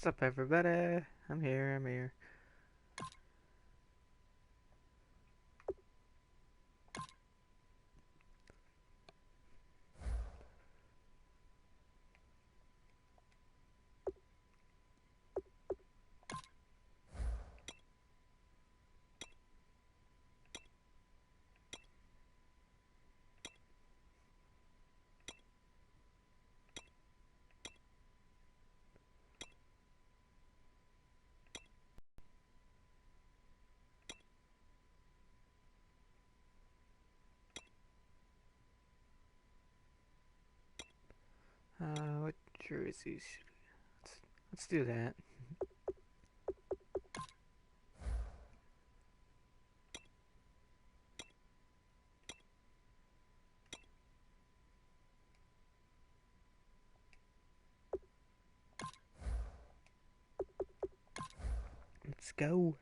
What's up, everybody? I'm here. What jerseys? Let's do that. Let's go.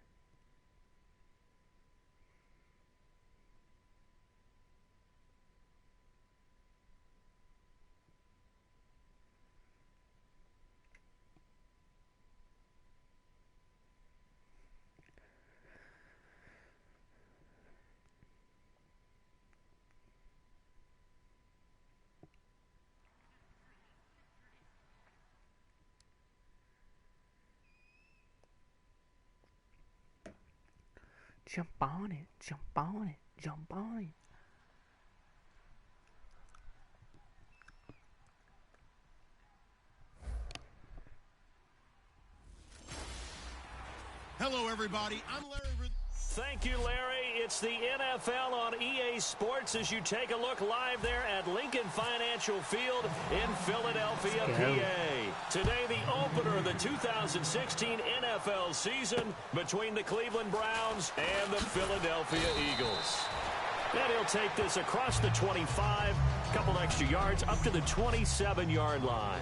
Jump on it, jump on it, jump on it. Hello, everybody. I'm Larry. Thank you, Larry. It's the NFL on EA Sports as you take a look live there at Lincoln Financial Field in Philadelphia, PA. Today, the opener of the 2016 NFL season between the Cleveland Browns and the Philadelphia Eagles. And he'll take this across the 25, a couple extra yards, up to the 27-yard line.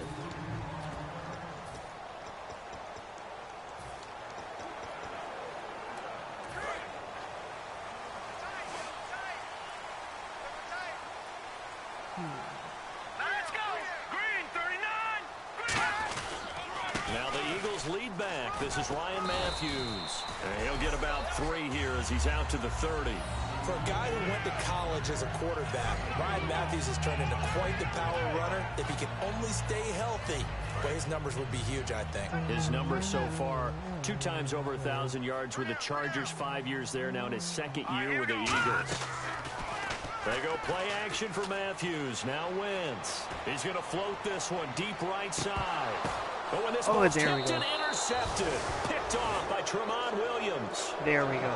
Let's go! Green, 39! Now the Eagles lead back. This is Ryan Matthews. And he'll get about 3 here as he's out to the 30. For a guy who went to college as a quarterback, Ryan Matthews has turned into quite the power runner. If he can only stay healthy, well, his numbers would be huge, I think. His numbers so far, 2 times over 1,000 yards with the Chargers, 5 years there, now in his second year with the Eagles. They go play action for Matthews. Now Wentz. He's going to float this one deep right side. Oh, and this ball's tipped and intercepted. Picked off by Tramon Williams. There we go.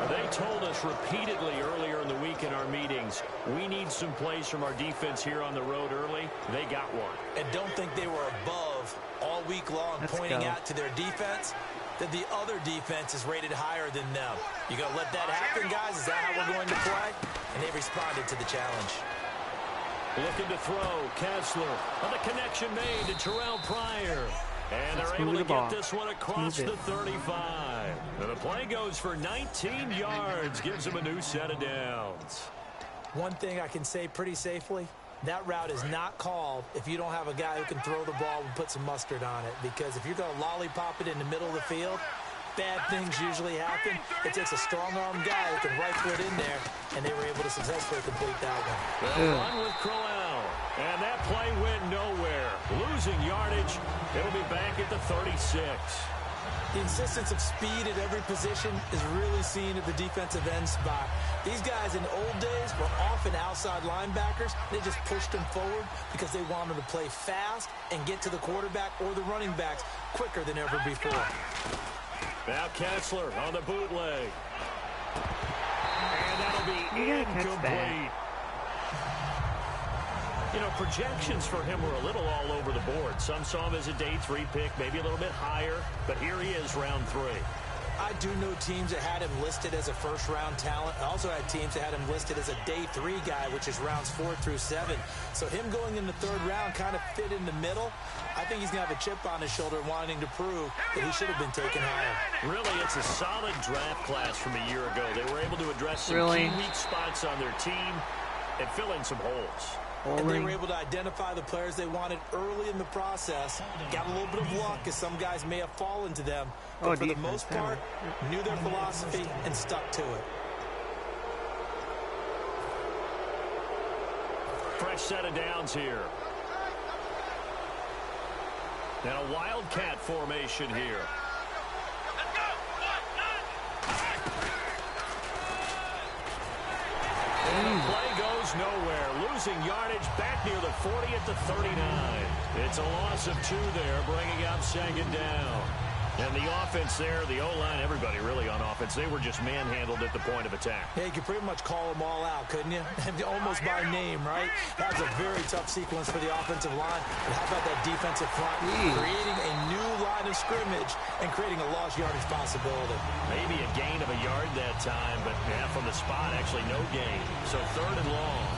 They told us repeatedly earlier in the week in our meetings, we need some plays from our defense here on the road early. They got one. And don't think they were above all week long, pointing out to their defense that the other defense is rated higher than them. You going to let that happen, guys? Is that how we're going to play? And they responded to the challenge. Looking to throw, Kessler. On the connection made to Terrell Pryor. And they're able to get this one across the 35. And the play goes for 19 yards, gives them a new set of downs. One thing I can say pretty safely, that route is not called if you don't have a guy who can throw the ball and put some mustard on it. Because if you're going to lollipop it in the middle of the field, bad things usually happen. It takes a strong-arm guy who can rifle it in there, and they were able to successfully complete that one. They'll run with Crowell, and that play went nowhere. Losing yardage, it'll be back at the 36. The insistence of speed at every position is really seen at the defensive end spot. These guys in the old days were often outside linebackers. They just pushed them forward because they wanted to play fast and get to the quarterback or the running backs quicker than ever before. Now Kessler on the bootleg. And that'll be incomplete. You know, projections for him were a little all over the board. Some saw him as a day 3 pick, maybe a little bit higher, but here he is, round 3. I do know teams that had him listed as a first-round talent. I also had teams that had him listed as a day 3 guy, which is rounds 4 through 7. So him going in the 3rd round kind of fit in the middle. I think he's going to have a chip on his shoulder wanting to prove that he should have been taken higher. Really, it's a solid draft class from a year ago. They were able to address some key weak spots on their team and fill in some holes. And they were able to identify the players they wanted early in the process. Got a little bit of luck, as some guys may have fallen to them. But for the most part, knew their philosophy and stuck to it. Fresh set of downs here. And a wildcat formation here. And the play goes nowhere. Losing yardage back near the 40 at the 39. It's a loss of 2 there, bringing up second down. And the offense there, the O-line, everybody really on offense, they were just manhandled at the point of attack. Yeah, you could pretty much call them all out, couldn't you? Almost by name, right? That was a very tough sequence for the offensive line. But how about that defensive front? Creating a new line of scrimmage and creating a lost yardage possibility. Maybe a gain of a yard that time, but yeah, from the spot, actually no gain. So 3rd and long.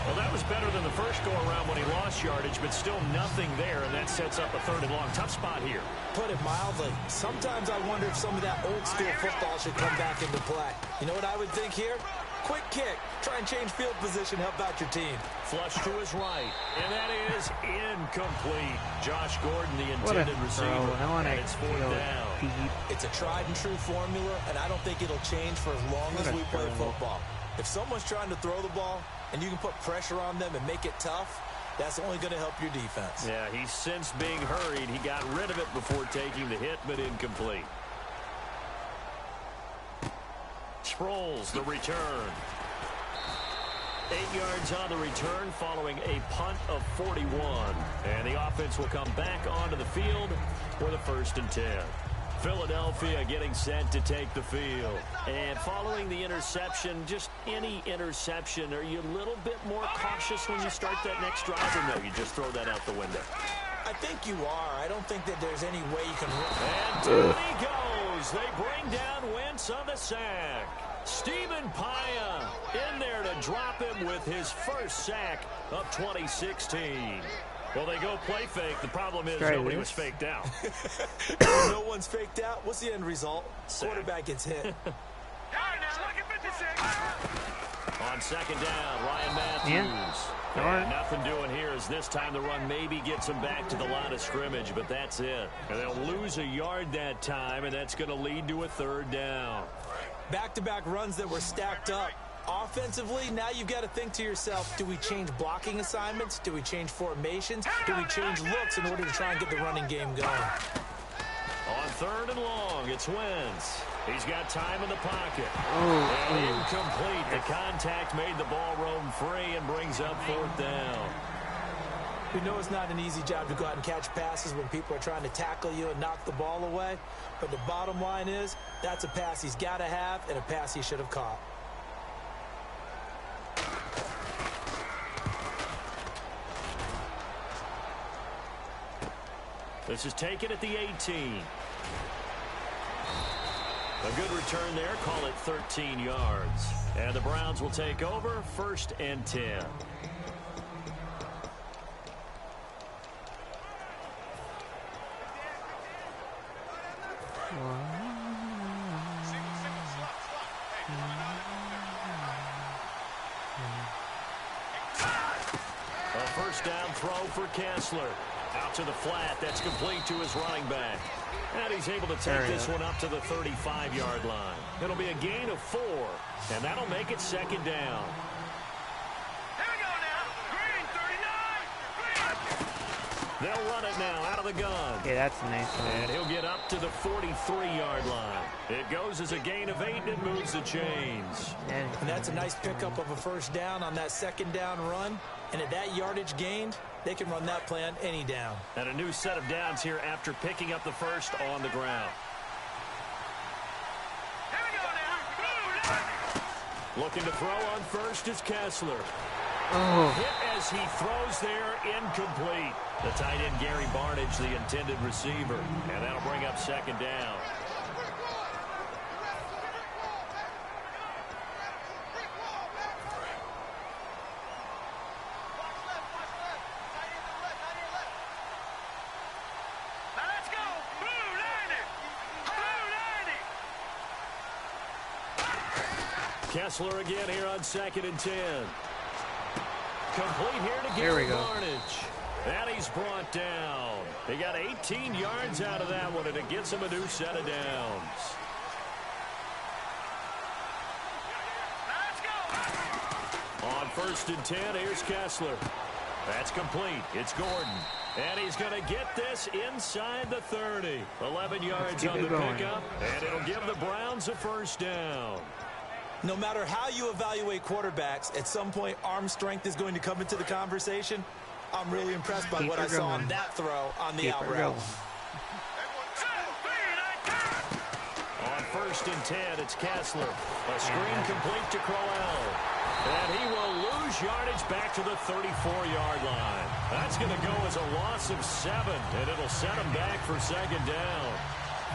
Well, that was better than the first go-around when he lost yardage, but still nothing there, and that sets up a 3rd and long. Tough spot here. Put it mildly. Sometimes I wonder if some of that old-school football should come back into play. You know what I would think here? Quick kick. Try and change field position. Help out your team. Flush to his right, and that is incomplete. Josh Gordon, the intended receiver, and it's 4th down. It's a tried-and-true formula, and I don't think it'll change for as long as we play football. If someone's trying to throw the ball and you can put pressure on them and make it tough, that's only going to help your defense. Yeah, he's since being hurried. He got rid of it before taking the hit, but incomplete. Sproles, the return. 8 yards on the return following a punt of 41. And the offense will come back onto the field for the 1st and 10. Philadelphia getting set to take the field. And following the interception, just any interception, are you a little bit more cautious when you start that next drive, or no, you just throw that out the window? I think you are. I don't think that there's any way you can... And down he goes. They bring down Wentz on the sack. Stephen Paya in there to drop him with his first sack of 2016. Well, they go play fake. The problem is nobody was faked out. No one's faked out. What's the end result? Quarterback gets hit. On second down, Ryan Matthews. And nothing doing here as this time the run maybe gets him back to the line of scrimmage, but that's it. And they'll lose a yard that time, and that's going to lead to a 3rd down. Back-to-back runs that were stacked up. Offensively, now you've got to think to yourself, do we change blocking assignments? Do we change formations? Do we change looks in order to try and get the running game going? On 3rd and long, it's Wentz. He's got time in the pocket. Incomplete. The contact made the ball roam free and brings up 4th down. We know it's not an easy job to go out and catch passes when people are trying to tackle you and knock the ball away. But the bottom line is, that's a pass he's got to have and a pass he should have caught. This is taken at the 18. A good return there. Call it 13 yards. And the Browns will take over 1st and 10. A first down throw for Kessler. Out to the flat. That's complete to his running back. And he's able to take this one up to the 35-yard line. It'll be a gain of 4, and that'll make it 2nd down. Here we go now. Green, 39. They'll run it now out of the gun. Yeah, that's a nice one. And he'll get up to the 43-yard line. It goes as a gain of 8, and it moves the chains. And that's a nice pickup of a first down on that 2nd down run. And at that yardage gained, they can run that play on any down. And a new set of downs here after picking up the first on the ground. Here we go now. Looking to throw on first is Kessler. Hit as he throws there, incomplete. The tight end, Gary Barnage, the intended receiver. And that'll bring up 2nd down. Kessler again here on 2nd and 10. Complete here to There we get go. advantage. And he's brought down. He got 18 yards out of that one, and it gets him a new set of downs. On 1st and 10, here's Kessler. That's complete. It's Gordon. And he's going to get this inside the 30. 11 yards on the pickup, and it'll give the Browns a first down. No matter how you evaluate quarterbacks, at some point arm strength is going to come into the conversation. I'm really impressed by what I saw on that throw on the out route. On 1st and 10, it's Kessler. A screen complete to Crowell. And he will lose yardage back to the 34-yard line. That's going to go as a loss of 7, and it'll set him back for 2nd down.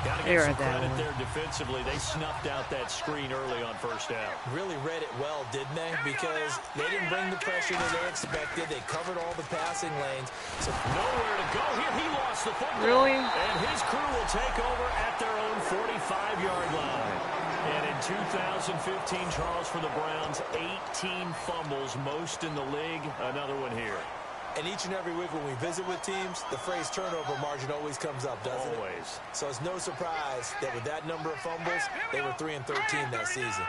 Got to give some credit there defensively. They snuffed out that screen early on 1st down. Really read it well, didn't they? Because they didn't bring the pressure that they expected. They covered all the passing lanes. So nowhere to go here. He lost the football. Really? And his crew will take over at their own 45-yard line. And in 2015, Charles, for the Browns, 18 fumbles, most in the league. Another one here. And each and every week when we visit with teams, the phrase turnover margin always comes up, doesn't it? Always. So it's no surprise that with that number of fumbles, they were 3-13 that season.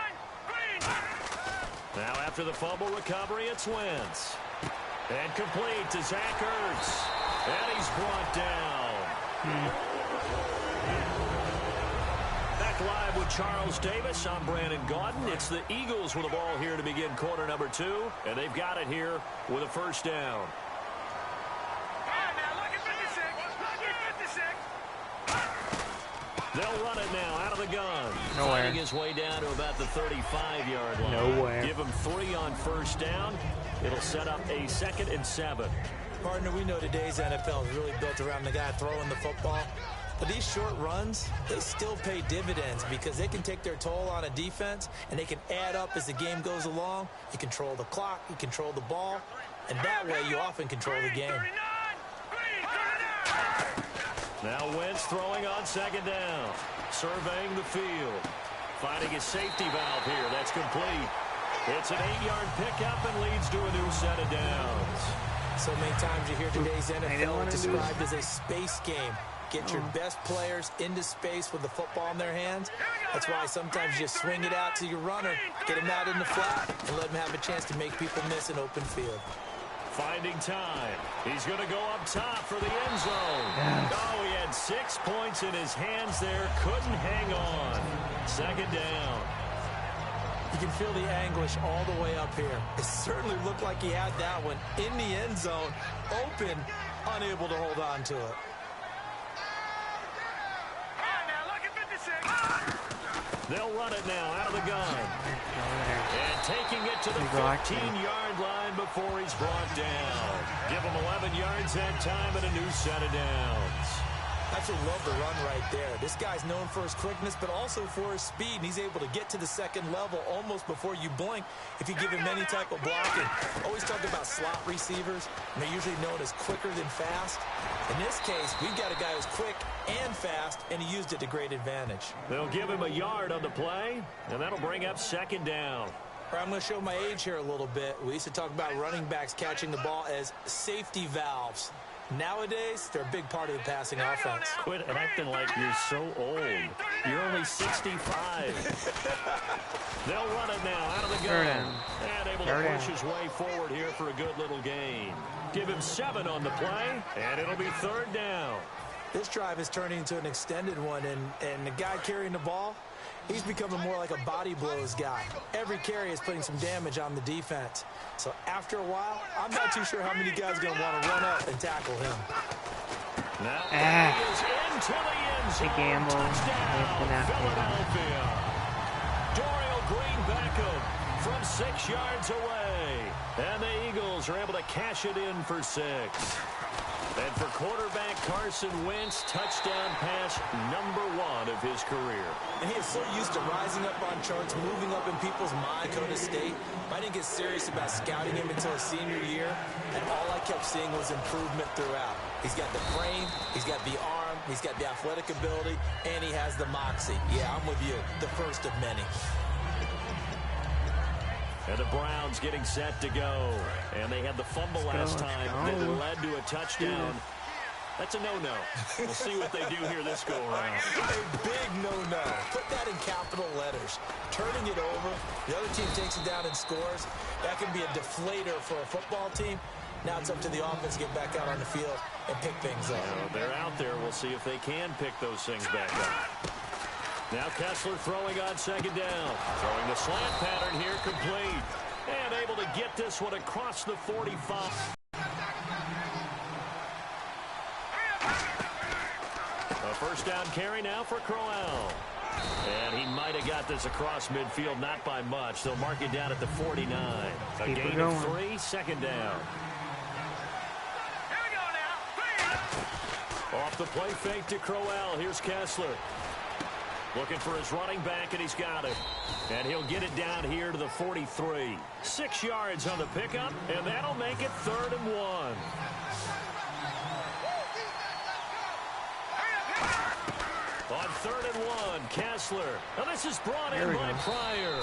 Now after the fumble recovery, it's Wentz. And complete to Zach Ertz. And he's brought down. Back live with Charles Davis. I'm Brandon Gaudin. It's the Eagles with the ball here to begin quarter number 2. And they've got it here with a first down. They'll run it now out of the gun. Nowhere. Fighting his way down to about the 35-yard line. Nowhere. Give him 3 on 1st down. It'll set up a 2nd and 7. Partner, we know today's NFL is really built around the guy throwing the football. But these short runs, they still pay dividends because they can take their toll on a defense and they can add up as the game goes along. You control the clock, you control the ball, and that way you often control the game. Now Wentz throwing on 2nd down. Surveying the field. Finding his safety valve here. That's complete. It's an 8-yard pickup and leads to a new set of downs. So many times you hear today's NFL described as a space game. Get your best players into space with the football in their hands. That's why sometimes you just swing it out to your runner, get him out in the flat, and let him have a chance to make people miss an open field. Finding time. He's going to go up top for the end zone. Yes. Oh, he had 6 points in his hands there. Couldn't hang on. 2nd down. You can feel the anguish all the way up here. It certainly looked like he had that one in the end zone, open, unable to hold on to it. They'll run it now out of the gun. And taking it to the 15-yard line before he's brought down. Give him 11 yards that time and a new set of downs. I actually love the run right there. This guy's known for his quickness, but also for his speed. And he's able to get to the 2nd level almost before you blink if you give him any type of blocking. Always talk about slot receivers, and they're usually known as quicker than fast. In this case, we've got a guy who's quick and fast, and he used it to great advantage. They'll give him a yard on the play, and that'll bring up 2nd down. I'm going to show my age here a little bit. We used to talk about running backs catching the ball as safety valves. Nowadays, they're a big part of the passing offense. Quit acting like you're so old. You're only 65. They'll run it now out of the gun. And able to push his way forward here for a good little gain. Give him 7 on the play, and it'll be 3rd down. This drive is turning into an extended one, and the guy carrying the ball, he's becoming more like a body blows guy. Every carry is putting some damage on the defense. So after a while, I'm not too sure how many guys are going to want to run up and tackle him. Now he is into the end zone. Touchdown, Philadelphia. Dorial Green Beckham from 6 yards away. And the Eagles are able to cash it in for 6. And for quarterback Carson Wentz, touchdown pass number 1 of his career. And he is so used to rising up on charts, moving up in people's mind, Dakota State. I didn't get serious about scouting him until his senior year, and all I kept seeing was improvement throughout. He's got the frame, he's got the arm, he's got the athletic ability, and he has the moxie. Yeah, I'm with you. The first of many. And the Browns getting set to go. And they had the fumble last time that led to a touchdown. That's a no-no. We'll see what they do here this go-around. A big no-no. Put that in capital letters. Turning it over, the other team takes it down and scores. That can be a deflator for a football team. Now it's up to the offense to get back out on the field and pick things up. They're out there. We'll see if they can pick those things back up. Now Kessler throwing on second down. Throwing the slant pattern here complete. And able to get this one across the 45. A first down carry now for Crowell. And he might have got this across midfield, not by much. They'll mark it down at the 49. A gain of 3, second down. Here we go now. Off the play fake to Crowell. Here's Kessler. Looking for his running back, and he's got it. And he'll get it down here to the 43. 6 yards on the pickup, and that'll make it 3rd and 1. On 3rd and 1, Kessler. Now this is brought in by Pryor.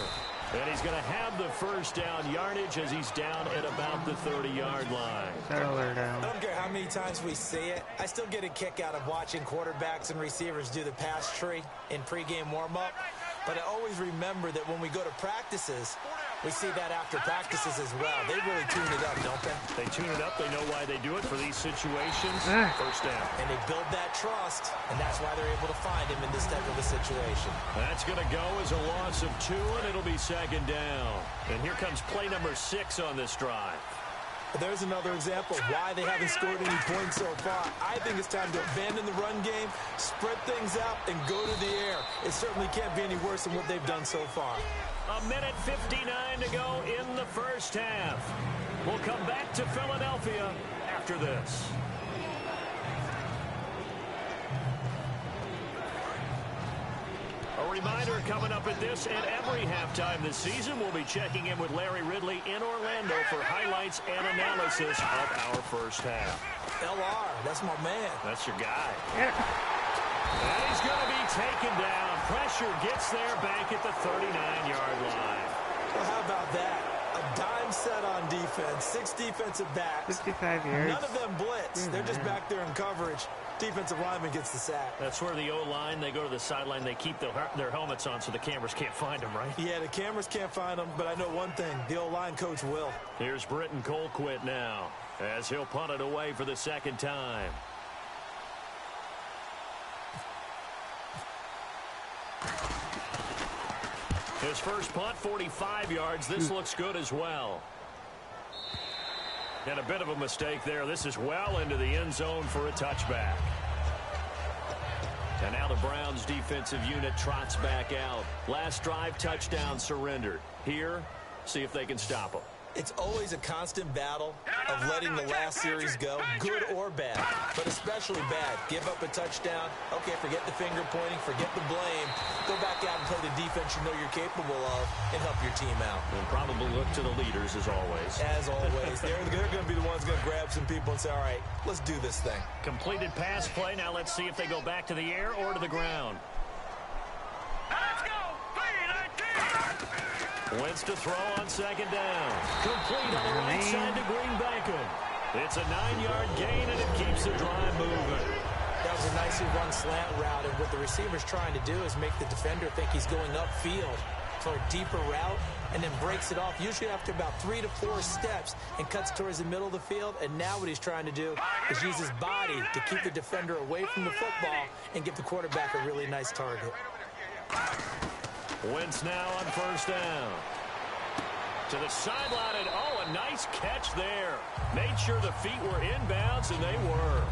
And he's going to have the first down yardage as he's down at about the 30-yard line. I don't care how many times we see it. I still get a kick out of watching quarterbacks and receivers do the pass tree in pregame warm-up. But I always remember that when we go to practices, we see that after practices as well. They really tune it up, don't they? They tune it up. They know why they do it for these situations. First down. And they build that trust, and that's why they're able to find him in this type of a situation. That's going to go as a loss of 2, and it'll be second down. And here comes play number 6 on this drive. There's another example of why they haven't scored any points so far. I think it's time to abandon the run game, spread things out, and go to the air. It certainly can't be any worse than what they've done so far. A minute 59 to go in the first half. We'll come back to Philadelphia after this. A reminder coming up at this and every halftime this season, we'll be checking in with Larry Ridley in Orlando for highlights and analysis of our first half. LR, that's my man. That's your guy. And he's going to be taken down. Pressure gets there back at the 39-yard line. Well, how about that? A dime set on defense, 6 defensive backs. 55 yards. None of them blitz. They're just back there in coverage. Defensive lineman gets the sack. That's where the O-line, they go to the sideline, they keep their helmets on so the cameras can't find them, right? Yeah, the cameras can't find them, but I know one thing. The O-line coach will. Here's Britton Colquitt now as he'll punt it away for the second time. His first punt, 45 yards. This looks good as well. And a bit of a mistake there. This is well into the end zone for a touchback. And now the Browns defensive unit trots back out. Last drive, touchdown surrendered. Here, see if they can stop them. It's always a constant battle of letting the last series go, good or bad, but especially bad. Give up a touchdown. Okay, forget the finger pointing, forget the blame. Go back out and play the defense you know you're capable of and help your team out. And probably look to the leaders as always. As always. They're going to be the ones going to grab some people and say, all right, let's do this thing. Completed pass play. Now let's see if they go back to the air or to the ground. Let's go. 3-19. Wentz to throw on second down. Complete on the right side to Green Bacon. It's a 9-yard gain, and it keeps the drive moving. That was a nicely run slant route, and what the receiver's trying to do is make the defender think he's going upfield for a deeper route, and then breaks it off, usually after about 3 to 4 steps, and cuts towards the middle of the field. And now what he's trying to do is use his body to keep the defender away from the football and give the quarterback a really nice target. Wentz now on first down. To the sideline, and a nice catch there. Made sure the feet were inbounds, and they were.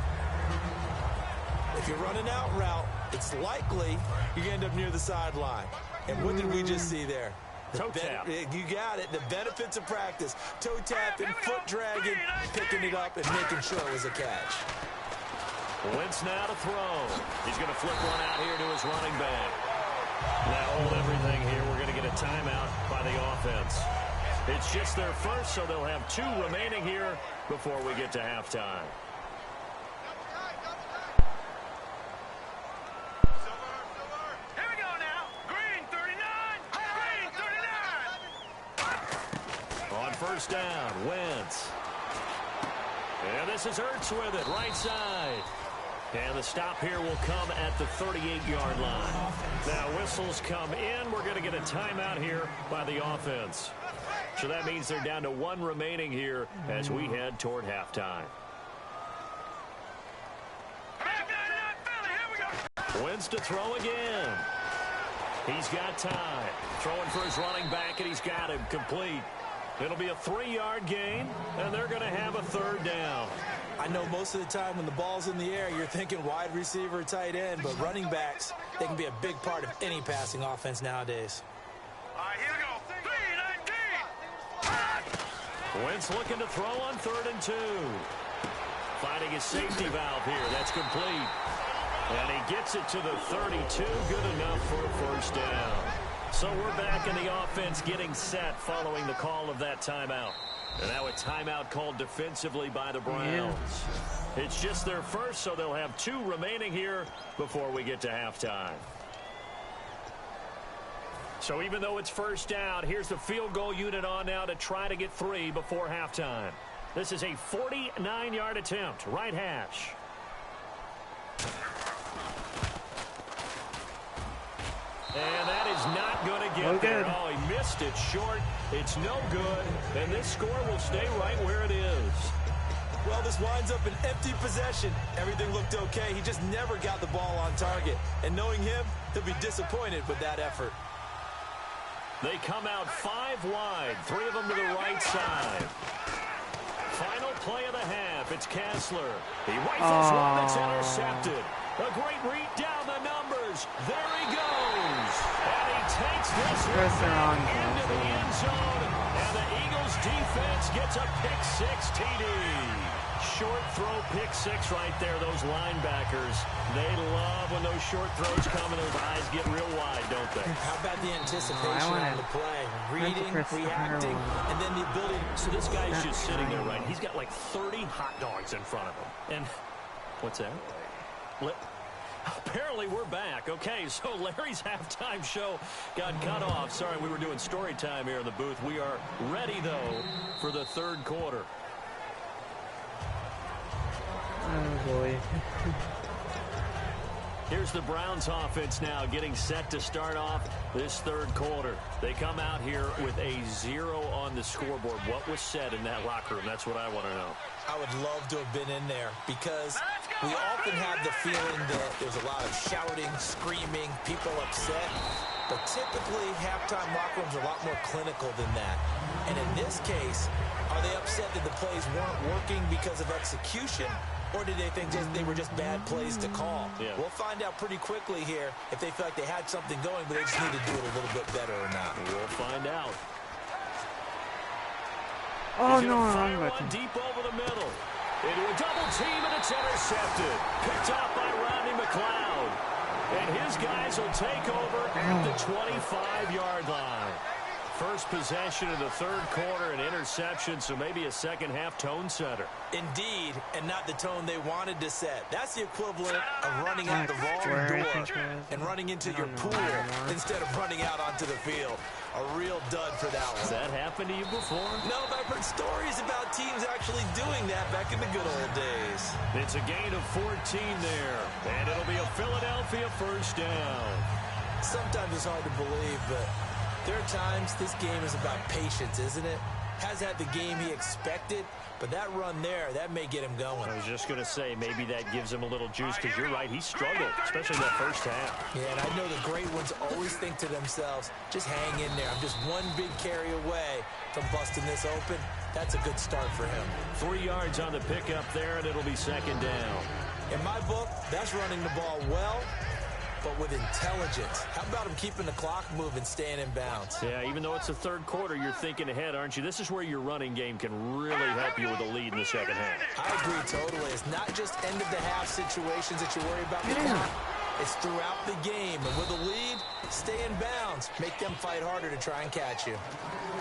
If you're running out route, it's likely you end up near the sideline. And what did we just see there? Toe tap. You got it. The benefits of practice. Toe tapping, foot dragging, picking it up, and making sure it was a catch. Wentz now to throw. He's going to flip one out here to his running back. Now hold everything here. We're going to get a timeout by the offense. It's just their first, so they'll have 2 remaining here before we get to halftime. Here we go now. Green 39. Green 39. first down. Wentz. And this is Ertz with it, right side. And the stop here will come at the 38-yard line. Now, whistles come in. We're going to get a timeout here by the offense. So that means they're down to 1 remaining here as we head toward halftime. Wentz to throw again. He's got time. Throwing for his running back, and he's got him complete. It'll be a 3-yard gain, and they're going to have a 3rd down. I know most of the time when the ball's in the air, you're thinking wide receiver, tight end, but running backs, they can be a big part of any passing offense nowadays. All right, here we go. 3-19. Wentz looking to throw on 3rd and 2. Finding his safety valve here. That's complete. And he gets it to the 32. Good enough for a first down. So we're back in the offense getting set following the call of that timeout. And now a timeout called defensively by the Browns. Yeah. It's just their first, so they'll have 2 remaining here before we get to halftime. So even though it's first down, here's the field goal unit on now to try to get 3 before halftime. This is a 49-yard attempt, right hash. And that is not going to get there. Oh, he missed it short. It's no good. And this score will stay right where it is. Well, this winds up an empty possession. Everything looked okay. He just never got the ball on target. And knowing him, he'll be disappointed with that effort. They come out 5 wide. 3 of them to the right side. Final play of the half. It's Kessler. He rifles one that's intercepted. A great read down the numbers. There he goes. And he takes this one into the end zone. And the Eagles defense gets a pick-6 TD. Short throw pick-6 right there. Those linebackers, they love when those short throws come and those eyes get real wide, don't they? How about the anticipation on the play? Reading, reacting, and then the ability. So this guy's just sitting there, right? He's got like 30 hot dogs in front of him. And what's that? Apparently we're back. Okay, so Larry's halftime show got cut off. Sorry, we were doing story time here in the booth. We are ready, though, for the 3rd quarter. Oh, boy. Here's the Browns offense now getting set to start off this 3rd quarter. They come out here with a 0 on the scoreboard. What was said in that locker room? That's what I want to know. I would love to have been in there because we often have the feeling that there's a lot of shouting, screaming, people upset. But typically, halftime locker rooms are a lot more clinical than that. And in this case, are they upset that the plays weren't working because of execution? Or did they think they were just bad plays to call? Yeah. We'll find out pretty quickly here if they feel like they had something going, but they just need to do it a little bit better or not. We'll find out. Oh, no, I'm one deep over the middle. Into a double team, and it's intercepted. Picked up by Rodney McLeod. And his guys will take over at the 25-yard line. First possession of the 3rd quarter, an interception, so maybe a second-half tone setter. Indeed, and not the tone they wanted to set. That's the equivalent of running out the wrong door and running into your pool instead of running out onto the field. A real dud for that one. Has that happened to you before? No, but I've heard stories about teams actually doing that back in the good old days. It's a gain of 14 there, and it'll be a Philadelphia first down. Sometimes it's hard to believe, but there are times this game is about patience, isn't it? Has had the game he expected, but that run there, that may get him going. I was just going to say, maybe that gives him a little juice, because you're right, he struggled, especially that first half. Yeah, and I know the great ones always think to themselves, just hang in there. I'm just one big carry away from busting this open. That's a good start for him. 3 yards on the pickup there, and it'll be second down. In my book, that's running the ball well, but with intelligence. How about him keeping the clock moving, staying in bounds? Yeah, even though it's the 3rd quarter, you're thinking ahead, aren't you? This is where your running game can really help you with a lead in the second half. I agree totally. It's not just end-of-the-half situations that you worry about the clock. It's throughout the game. And with a lead, stay in bounds. Make them fight harder to try and catch you.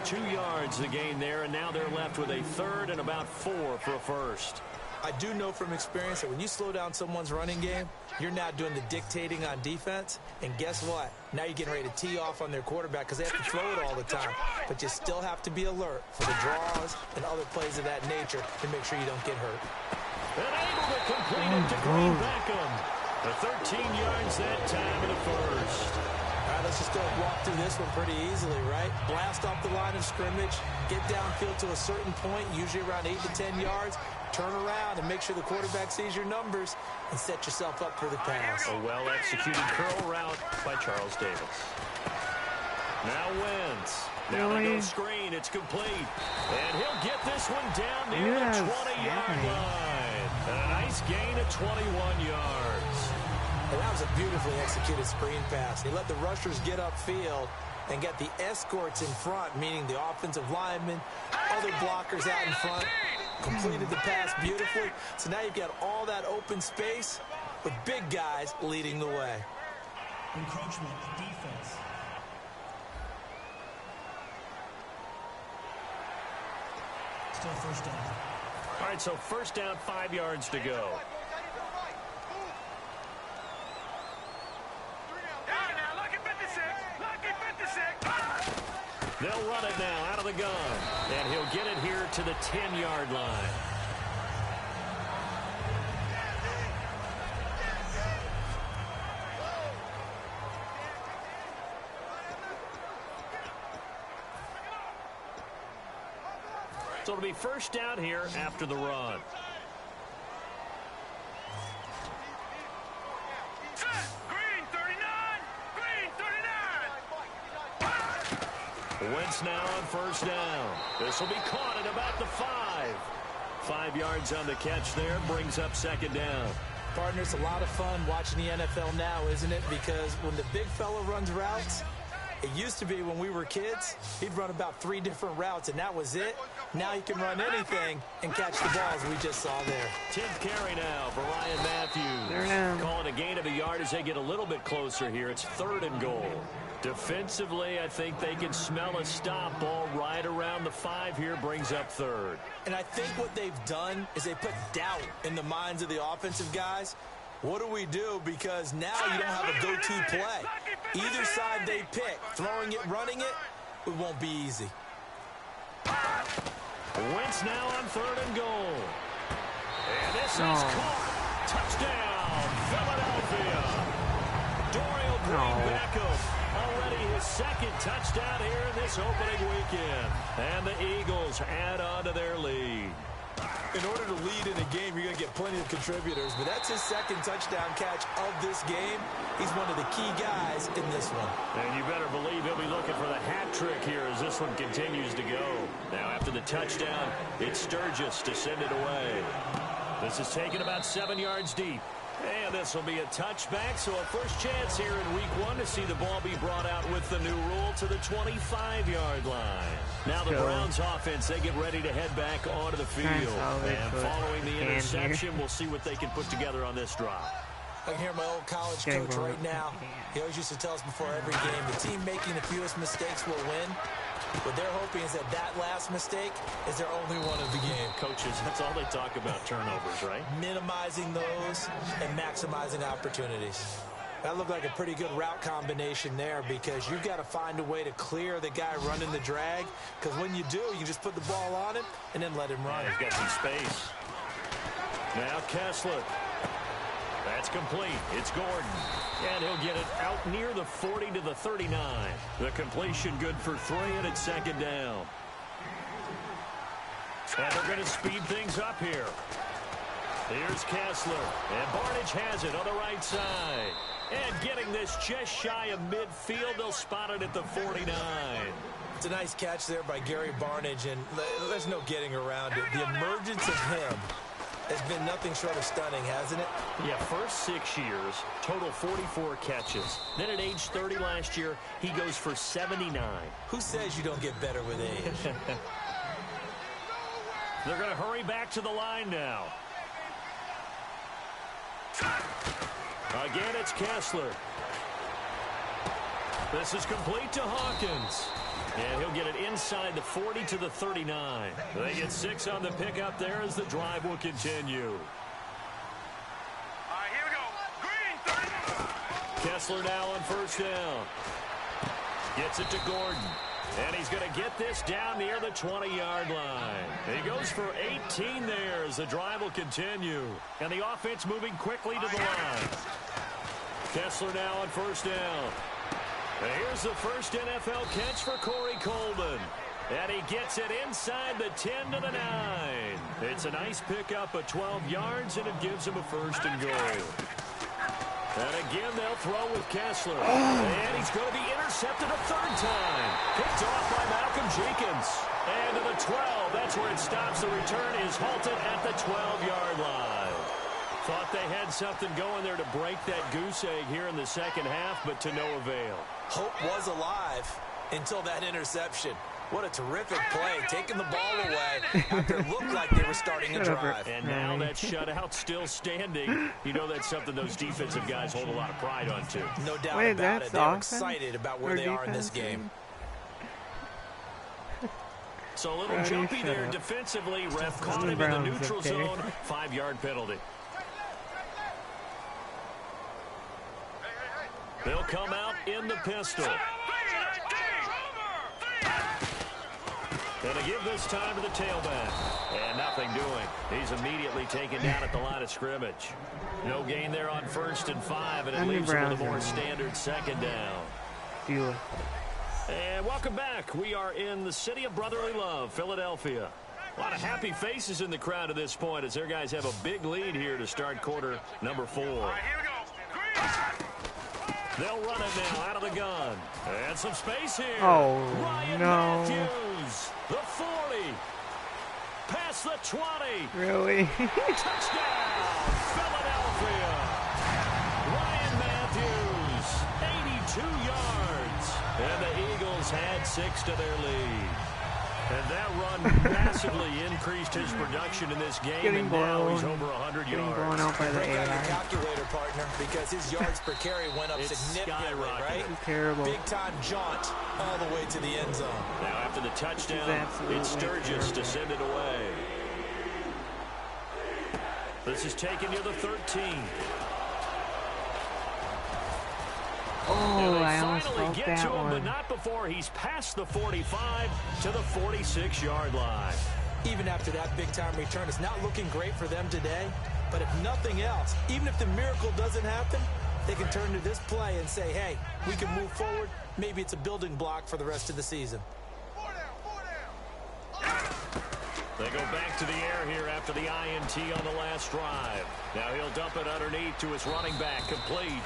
2 yards the gain there, and now they're left with a 3rd and about 4 for a first. I do know from experience that when you slow down someone's running game, you're now doing the dictating on defense. And guess what? Now you're getting ready to tee off on their quarterback because they have to throw it all the time. But you still have to be alert for the draws and other plays of that nature to make sure you don't get hurt. And able to complete it to Green Beckham. The 13 yards that time in the first. All right, let's just go walk through this one pretty easily, right? Blast off the line of scrimmage, get downfield to a certain point, usually around 8 to 10 yards, turn around and make sure the quarterback sees your numbers and set yourself up for the pass. A well-executed curl route by Charles Davis. Now Wentz. Now they go screen. It's complete. And he'll get this one down near the 20-yard line. And a nice gain of 21 yards. And that was a beautifully executed screen pass. He let the rushers get upfield and get the escorts in front, meaning the offensive linemen, other blockers out in front. Completed the pass beautifully. So now you've got all that open space with big guys leading the way. Encroachment defense. Still first down. All right, so first down, 5 yards to go. They'll run it now out of the gun. And he'll get it here to the 10-yard line. So it'll be first down here after the run. Wentz now on first down. This will be caught at about the 5. 5 yards on the catch there, brings up second down. Partner, it's a lot of fun watching the NFL now, isn't it? Because when the big fella runs routes, it used to be when we were kids, he'd run about 3 different routes, and that was it. Now he can run anything and catch the balls we just saw there. 10th carry now for Ryan Matthews. Calling a gain of a yard as they get a little bit closer here. It's 3rd and goal. Defensively, I think they can smell a stop ball right around the 5 here, brings up 3rd. And I think what they've done is they put doubt in the minds of the offensive guys. What do we do? Because now you don't have a go-to play. Either side they pick, throwing it, running it, it won't be easy. Wentz now on 3rd and goal. And this is caught. Touchdown, Philadelphia. Dorial Green Beckham. Already his 2nd touchdown here in this opening weekend. And the Eagles add on to their lead. In order to lead in a game, you're going to get plenty of contributors, but that's his 2nd touchdown catch of this game. He's one of the key guys in this one. And you better believe he'll be looking for the hat trick here as this one continues to go. Now after the touchdown, it's Sturgis to send it away. This is taken about 7 yards deep. And this will be a touchback, so a first chance here in week 1 to see the ball be brought out with the new rule to the 25-yard line. Now the Browns offense, they get ready to head back onto the field. And following the interception, we'll see what they can put together on this drive. I can hear my old college coach right now. He always used to tell us before every game, the team making the fewest mistakes will win. What they're hoping is that last mistake is their only one of the game. Coaches, that's all they talk about, turnovers, right? Minimizing those and maximizing opportunities. That looked like a pretty good route combination there because you've got to find a way to clear the guy running the drag, because when you do, you can just put the ball on him and then let him run. He's got some space. Now Kessler. That's complete. It's Gordon. And he'll get it out near the 40 to the 39. The completion good for 3, and it's 2nd down. And they're going to speed things up here. Here's Kessler. And Barnage has it on the right side. And getting this just shy of midfield, they'll spot it at the 49. It's a nice catch there by Gary Barnage, and there's no getting around it. The emergence of him has been nothing short of stunning, hasn't it? Yeah, first 6 years, total 44 catches. Then at age 30 last year, he goes for 79. Who says you don't get better with age? They're going to hurry back to the line now. Again, it's Kessler. This is complete to Hawkins. And he'll get it inside the 40 to the 39. They get 6 on the pickup there as the drive will continue. All right, here we go. Green, 30. Kessler now on first down. Gets it to Gordon. And he's going to get this down near the 20-yard line. He goes for 18 there as the drive will continue. And the offense moving quickly to the line. Kessler now on first down. And here's the first NFL catch for Corey Coleman. And he gets it inside the 10 to the 9. It's a nice pickup of 12 yards, and it gives him a first and goal. And again, they'll throw with Kessler. And he's going to be intercepted a third time. Picked off by Malcolm Jenkins. And to the 12, that's where it stops. The return is halted at the 12-yard line. Thought they had something going there to break that goose egg here in the second half, but to no avail. Hope was alive until that interception. What a terrific play, taking the ball away after it looked like they were starting a drive. And now that shutout still standing. You know that's something those defensive guys hold a lot of pride on, too. No doubt about it. They're excited about where they are in this game. So a little jumpy there defensively. Ref caught him in the neutral zone. 5-yard penalty. They'll come out in the pistol. And to give this time to the tailback. And nothing doing. He's immediately taken down at the line of scrimmage. No gain there on 1st and 5, and it leaves him with a more standard second down. And welcome back. We are in the city of brotherly love, Philadelphia. A lot of happy faces in the crowd at this point as their guys have a big lead here to start quarter number 4. All right, here we go. Green. They'll run it now out of the gun. And some space here. Oh, Ryan no. Matthews, the 40. Past the 20. Really? Touchdown, Philadelphia. Ryan Matthews, 82 yards. And the Eagles had 6 to their lead. And that run massively increased his production in this game, and now he's over 100 yards. Blown out by the Break out your AI. calculator, partner, because his yards per carry went up significantly, right? Terrible. Big-time jaunt all the way to the end zone. Now after the touchdown, it's Sturgis to send it away. This is taken near the 13. Oh, I almost finally felt get that to him, but one. not before he's past the 45 to the 46-yard line. Even after that big-time return, it's not looking great for them today. But if nothing else, even if the miracle doesn't happen, they can turn to this play and say, hey, we can move forward. Maybe it's a building block for the rest of the season. They go back to the air here after the INT on the last drive. Now he'll dump it underneath to his running back, complete.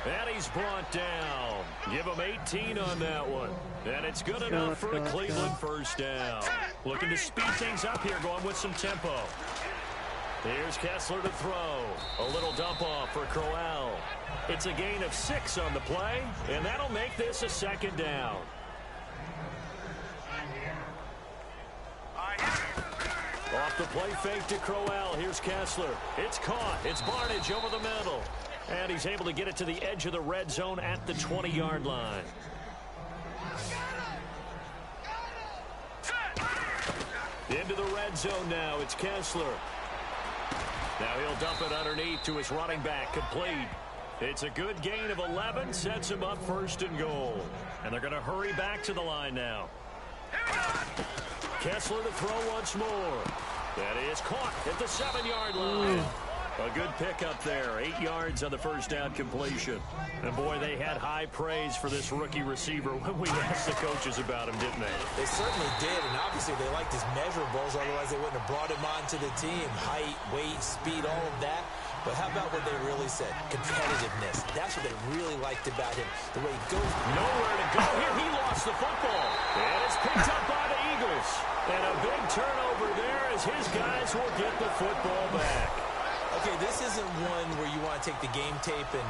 And he's brought down. Give him 18 on that one. And it's good enough for a Cleveland first down. Looking to speed things up here, going with some tempo. Here's Kessler to throw. A little dump off for Crowell. It's a gain of 6 on the play, and that'll make this a second down. Off the play fake to Crowell. Here's Kessler. It's caught. It's Barnage over the middle. And he's able to get it to the edge of the red zone at the 20-yard line. Into the red zone now. It's Kessler. Now he'll dump it underneath to his running back, complete. It's a good gain of 11, sets him up 1st and goal. And they're going to hurry back to the line now. Kessler to throw once more. That is caught at the 7-yard line. A good pickup there. 8 yards on the first down completion. And boy, they had high praise for this rookie receiver when we asked the coaches about him, didn't they? They certainly did, and obviously they liked his measurables, otherwise they wouldn't have brought him onto the team. Height, weight, speed, all of that. But how about what they really said? Competitiveness. That's what they really liked about him. The way he goes. Nowhere to go here. He lost the football. And it's picked up by the Eagles. And a big turnover there as his guys will get the football back. Okay, this isn't one where you want to take the game tape and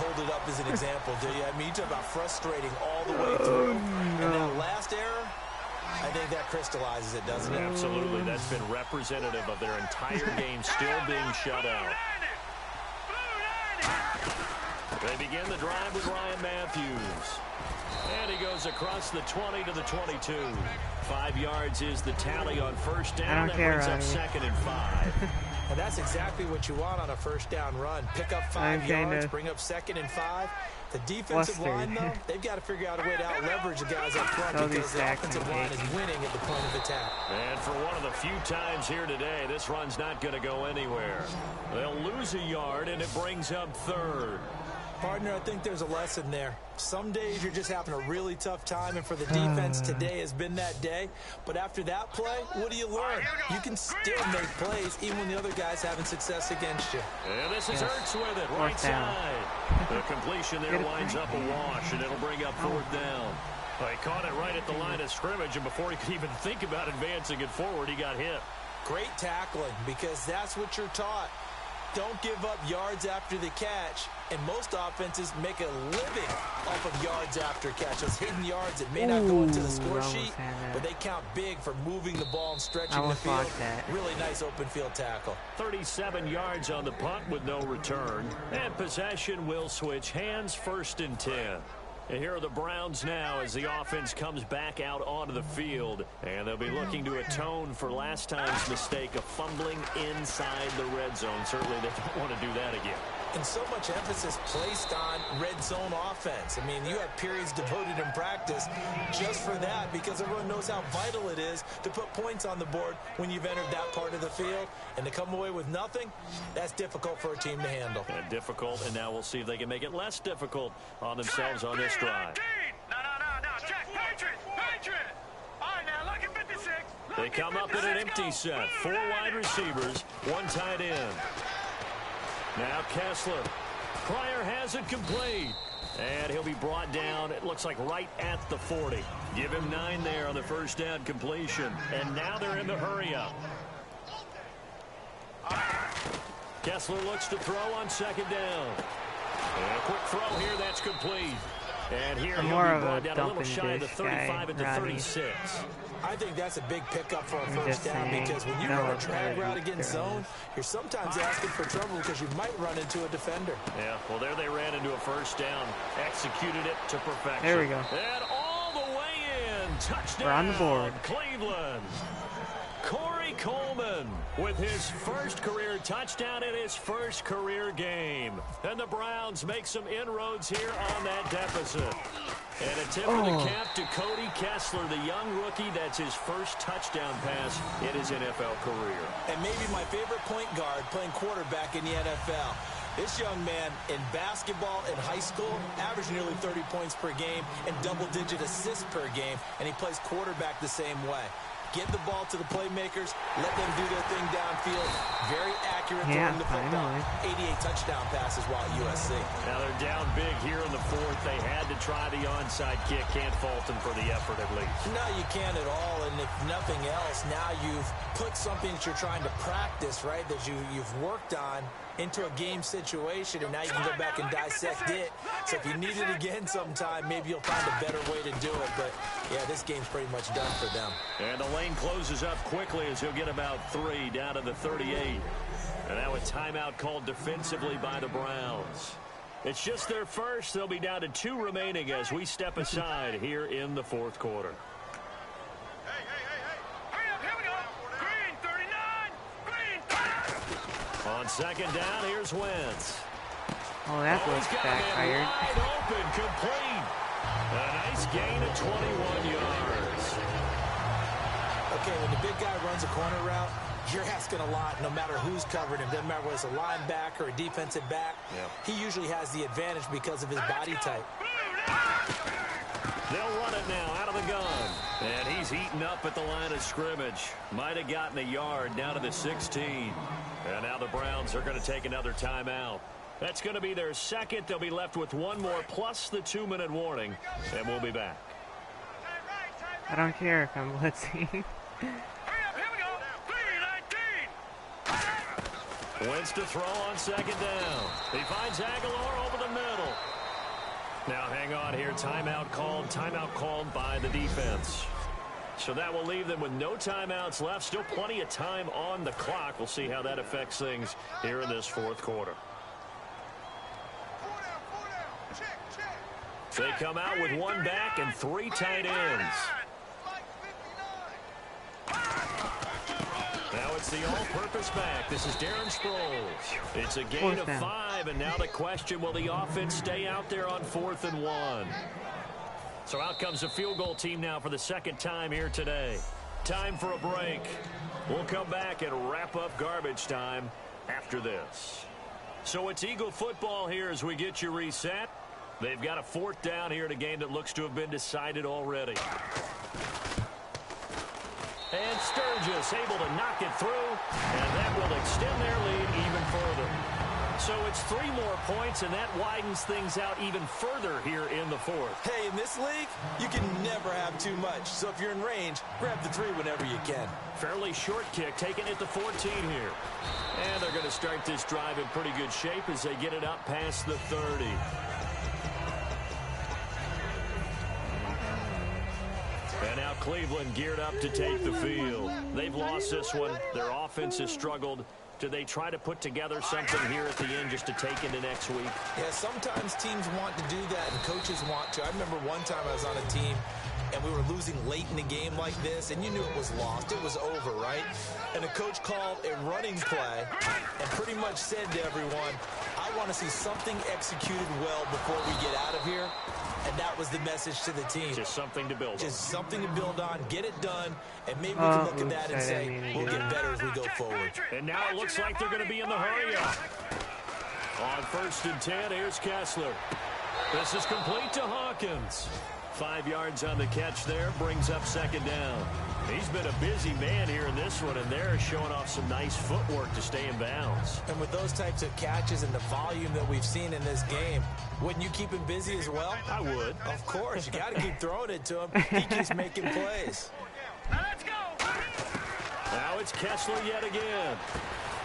hold it up as an example, do you? I mean, you talk about frustrating all the way through. And that last error, I think that crystallizes it, doesn't it? Absolutely. That's been representative of their entire game still being shut out. They begin the drive with Ryan Matthews. And he goes across the 20 to the 22. 5 yards is the tally on first down. I don't that care, brings up Robbie. 2nd and 5. And that's exactly what you want on a first down run. Pick up 5 yards, bring up 2nd and 5. The defensive line, though, they've got to figure out a way to out-leverage the guys up front because the offensive line is winning at the point of attack. And for one of the few times here today, this run's not going to go anywhere. They'll lose a yard, and it brings up 3rd. Partner, I think there's a lesson there. Some days you're just having a really tough time, and for the defense, today has been that day. But after that play, what do you learn? You can still make plays even when the other guy's having success against you. And this is Ertz with it, right side. The completion there winds up a wash, and it'll bring up 4th down. Well, he caught it right at the line of scrimmage, and before he could even think about advancing it forward, he got hit. Great tackling, because that's what you're taught. Don't give up yards after the catch, and most offenses make a living off of yards after catch. Those hidden yards that may not go into the score sheet, but they count big for moving the ball and stretching the field. Really nice open field tackle. 37 yards on the punt with no return, and possession will switch hands, 1st and 10. And here are the Browns now as the offense comes back out onto the field. And they'll be looking to atone for last time's mistake of fumbling inside the red zone. Certainly they don't want to do that again. And so much emphasis placed on red zone offense. I mean, you have periods devoted in practice just for that because everyone knows how vital it is to put points on the board when you've entered that part of the field. And to come away with nothing, that's difficult for a team to handle. And difficult, and now we'll see if they can make it less difficult on themselves on this drive. No. Check. Patriot. All right, now, look at 56. They come up in an empty set. 4 wide receivers, 1 tight end. Now Kessler. Pryor has it complete. And he'll be brought down, it looks like right at the 40. Give him 9 there on the first down completion. And now they're in the hurry-up. Kessler looks to throw on 2nd down. And a quick throw here, that's complete. And here he'll be brought down a little shy of the 35 at the 36. I think that's a big pickup for a first down because when you run a drag route against zone, you're sometimes asking for trouble because you might run into a defender. Yeah, well, there they ran into a first down. Executed it to perfection. There we go. And all the way in. Touchdown. We're on the board. Cleveland. Corey Coleman with his first career touchdown in his first career game. And the Browns make some inroads here on that deficit. And a tip of the cap to Cody Kessler, the young rookie. That's his first touchdown pass in his NFL career. And maybe my favorite point guard playing quarterback in the NFL. This young man in basketball in high school averaged nearly 30 points per game and double-digit assists per game, and he plays quarterback the same way. Get the ball to the playmakers, let them do their thing downfield. Very accurate throwing the football. 88 touchdown passes while at USC. Now they're down big here in the 4th. They had to try the onside kick. Can't fault them for the effort at least. No, you can't at all. And if nothing else, now you've put something that you're trying to practice, right, that you've worked on into a game situation, and now you can go back and dissect it. So if you need it again sometime, maybe you'll find a better way to do it. But, yeah, this game's pretty much done for them. And the lane closes up quickly as he'll get about 3 down to the 38. And now a timeout called defensively by the Browns. It's just their first. They'll be down to 2 remaining as we step aside here in the 4th quarter. Hey. Hurry up, here we go. Green 39. Green 30. On 2nd down, here's Wentz. Oh, that was backfired. Wide open, complete. A nice gain of 21 yards. Okay, when the big guy runs a corner route, you're asking a lot no matter who's covering him. Doesn't matter whether it's a linebacker or a defensive back. He usually has the advantage because of his body type. They'll run it now out of the gun. And he's eaten up at the line of scrimmage. Might have gotten a yard down to the 16. And now the Browns are going to take another timeout. That's going to be their second. They'll be left with 1 more plus the 2-minute warning. And we'll be back. I don't care if I'm blitzing. Hurry up, here we go. Green 19. Wentz to throw on 2nd down. He finds Aguilar over the middle. Now hang on here. Timeout called by the defense. So that will leave them with no timeouts left. Still plenty of time on the clock. We'll see how that affects things here in this 4th quarter. Four down. Check. They come out with one back and 3 tight ends. Now it's the all-purpose back. This is Darren Sproles. It's a gain of 5, and now the question, will the offense stay out there on 4th and 1? So out comes the field goal team now for the second time here today. Time for a break. We'll come back and wrap up garbage time after this. So it's Eagle football here as we get you reset. They've got a 4th down here in a game that looks to have been decided already. And Sturgis able to knock it through, and that will extend their lead even further. So it's 3 more points, and that widens things out even further here in the 4th. Hey, in this league, you can never have too much. So if you're in range, grab the 3 whenever you can. Fairly short kick, taking it to 14 here. And they're going to start this drive in pretty good shape as they get it up past the 30. And now Cleveland geared up to take the field. They've lost this one. Their offense has struggled. Do they try to put together something here at the end just to take into next week? Yeah, sometimes teams want to do that and coaches want to. I remember one time I was on a team and we were losing late in the game like this, and you knew it was lost. It was over, right? And the coach called a running play and pretty much said to everyone, I want to see something executed well before we get out of here. And that was the message to the team. Just something to build on. Just something to build on, get it done, and maybe we can look at that and say, we'll get better as we go forward. And now it looks like they're going to be in the hurry-up. On 1st and 10, here's Kessler. This is complete to Hawkins. 5 yards on the catch there, brings up 2nd down. He's been a busy man here in this one, and they're showing off some nice footwork to stay in bounds. And with those types of catches and the volume that we've seen in this game, wouldn't you keep him busy as well? I would. Of course. You got to keep throwing it to him. He keeps making plays. Let's go. Now it's Kessler yet again.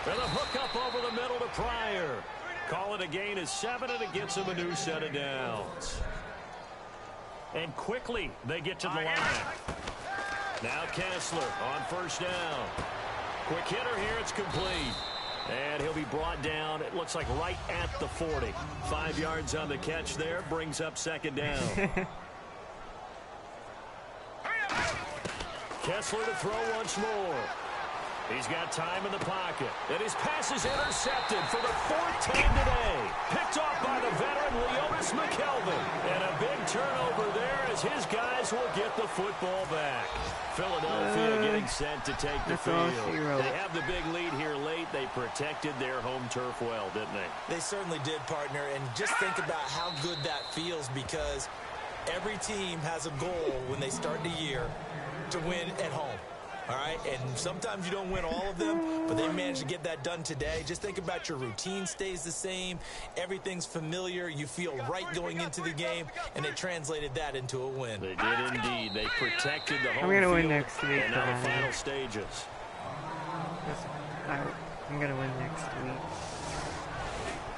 And a hook up over the middle to Pryor. Call it a gain of 7, and it gets him a new set of downs. And quickly they get to the line. Now Kessler on 1st down. Quick hitter here. It's complete. And he'll be brought down, it looks like right at the 40. 5 yards on the catch there. Brings up 2nd down. Kessler to throw once more. He's got time in the pocket. And his pass is intercepted for the 4th time today. Picked off by the veteran Leonis McKelvin. And a big turnover there as his guys will get the football back. Philadelphia getting set to take the field. They have the big lead here late. They protected their home turf well, didn't they? They certainly did, partner. And just think about how good that feels, because every team has a goal when they start the year to win at home. All right, and sometimes you don't win all of them, but they managed to get that done today. Just think about your routine stays the same. Everything's familiar. You feel right going into the game, and they translated that into a win. They did indeed. They protected the home I'm gonna field win next week. and now the final stages. I'm gonna win next week.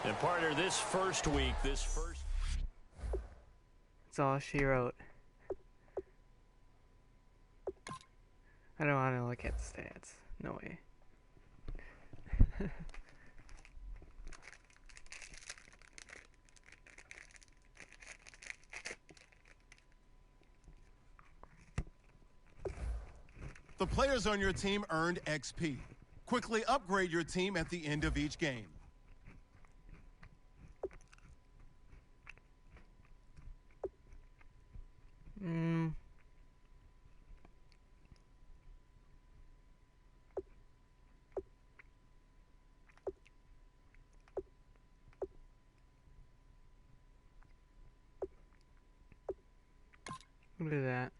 And partner, this first week, that's all she wrote. I don't want to look at the stats. No way. The players on your team earned XP. Quickly upgrade your team at the end of each game. Look at that.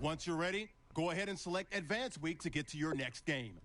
Once you're ready, go ahead and select Advance Week to get to your next game.